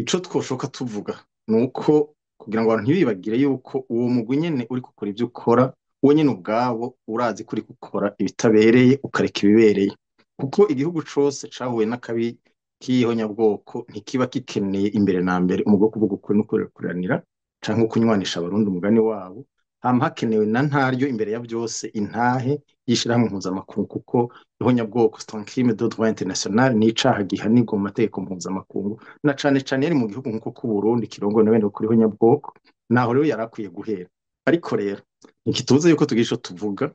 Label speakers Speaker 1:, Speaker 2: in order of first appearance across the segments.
Speaker 1: ico twoshoka tuvuga nuko kugira ngo abantu ntibibagire yuko uwo mugwi nyene uri gukora ivyo ukora we nyene ubwabo urazi ko uri gukora ibitabereye ukareka ibibereye kuko igihugu cose cahuye n'akabi k'ihonyabwoko ntikiba gikeneye imbere na mbere umugwi wo kuvuga ukuri no kurekuranira canke kunywanisha abarundi umugani wabo hama hakenewe na ntaryo imbere ya vyose intahe y'ishirahamwe mpuzamakungu kuko ihonyabwoko c'est un crime de droit international n'icaha gihanirwa mu mategeko mpuzamakungu na cane cane yari mu gihugu nkuko ku Burundi kirongowe na bene kuri ihonyabwoko naho rero yarakwiye guhera ariko rero ntikitubuza yuko tugira ico tuvuga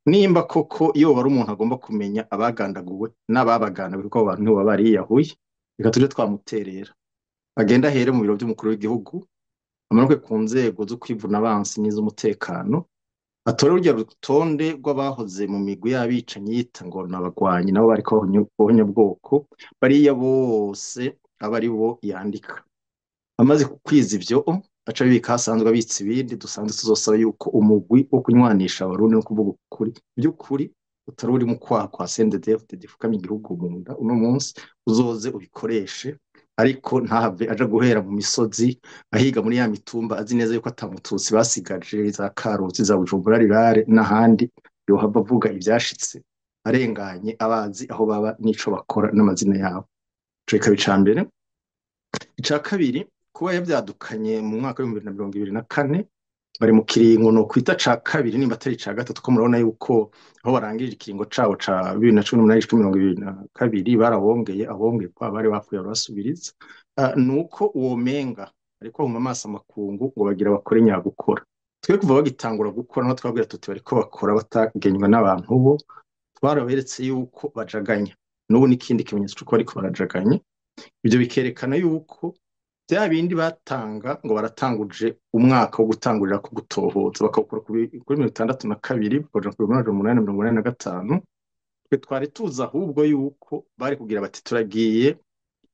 Speaker 1: nimba koko iyo bari umuntu agomba kumenya abagandaguwe n'ababagandaguwe kuko abo bantu nibo baba bariyahuye reka tuje twamuterera agenda ahere mu biro vy'umukuru w'igihugu amanuke ku nzego zo kwivuna abansi n'iz'umutekano atore urya rutonde rw'abahoze mu migwi y'abicanyi yita ngo n'abagwanyi nabo bariko bahonyabwoko bariya bose aba ari bo yandika amaze kukwiza ivyo aca bibika hasanzwe abitse ibindi dusanzwe tuzosaba yuko umugwi wo kunywanisha abarundi no kuvuga ukuri by'ukuri utari uri mu kwaha kwa CNDD-FDD fukamye igihugu mu nda uno munsi uzoze ubikoreshe ariko ntahave aja guhera mu misozi ahiga muri ya mitumba azi neza yuko atamututsi basigaje za Karusi za Bujumbura rirare n'ahandi yohava avuga ivyashitse arenganye abazi aho baba n'ico bakora n'amazina yabo ico kikaba ica mbere ica kabiri kuba yavyadukanye mu mwaka wa 2024 bari mu kiringo no kwita ca kabiri nimba atari ca gatatu ko murabona yuko aho barangije ikiringo cabo ca 2018-2022 barabongeye abongeye kwa bari bapfuye barasubiriza nuko uwo menga ariko mu maso amakungu ngo bagira bakore nyagukora twe kuva bagitangura gukora no twabwira tuti bariko bakora batagenywa n'abantu bo twaraberetse yuko bajaganya n'ubu n'ikindi kimenyetso cy'uko bariko barajaganya ibyo bikerekana yuko bya bindi batanga ngo baratanguje umwaka wo gutangurira ku gutohoza bakakora kuri 62 bakoja ku 1885 twe twari tuza ahubwo yuko bari kugira bati turagiye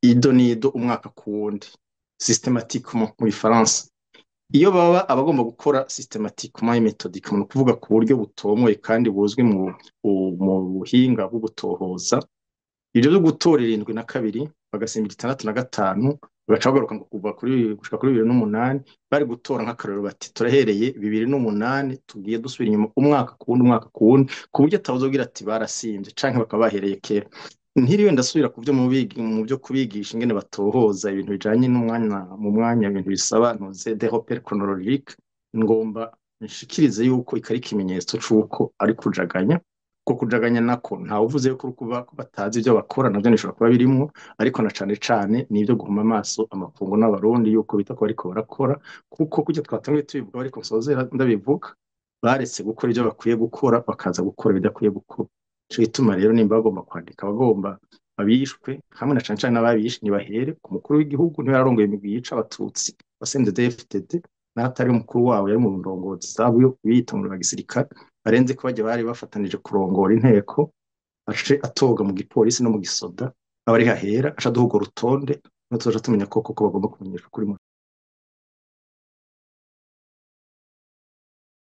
Speaker 1: ido nido umwaka kuwundi systematiquement mu Faransa iyo baba abagomba gukora systematiquement et méthodiquement no kuvuga ku buryo butomoye kandi buzwi mu buhinga bwo gutohoza ibyo byo gutora 72 bagasimba 65 bagaca bagaruka ngo kuva kuri gushika kuri 2008 bari gutora nk'akarero bati turahereye 2008 tugiye dusubira inyuma umwaka kuwundi ku buryo atavuzogira ati barasimbye canke bakaba bahereye kera ntiriwe ndasubira ku byo mu byo kubigisha ingene batohoza ibintu bijanye n'umwanya mu mwanya ibintu bisaba ntuze de repère chronologique ngomba nshikirize yuko ikari kimenyetso c'uko ari kujaganya ko kujaganya nako nta uvuze yuko kuba batazi ibyo bakora navyo nishobora kuba birimwo ariko na cane cane nivyo guhuma amaso amakungu n'abarundi yuko bita ko bariko barakora kuko kujya twatangiye tubivuga ariko nsozera ndabivuga baretse gukora ibyo bakwiye gukora bakaza gukora ibidakwiye gukora cyo gituma rero nimba bagomba kwandika bagomba abishwe hamwe na cane cane n'ababishe nibahere ku mukuru w'igihugu niwe yarongoye imigwi yica abatutsi CNDD-FDD n'atari umukuru wabo yari mu ndongozi zabo biyitongo gisirikare arenze ko bajya bari bafatanije kurongora inteko ace atoga mu gipolisi no mu gisoda abari hahera aca duhugo rutonde no tuja tumenya koko bagomba kumenyesha kuri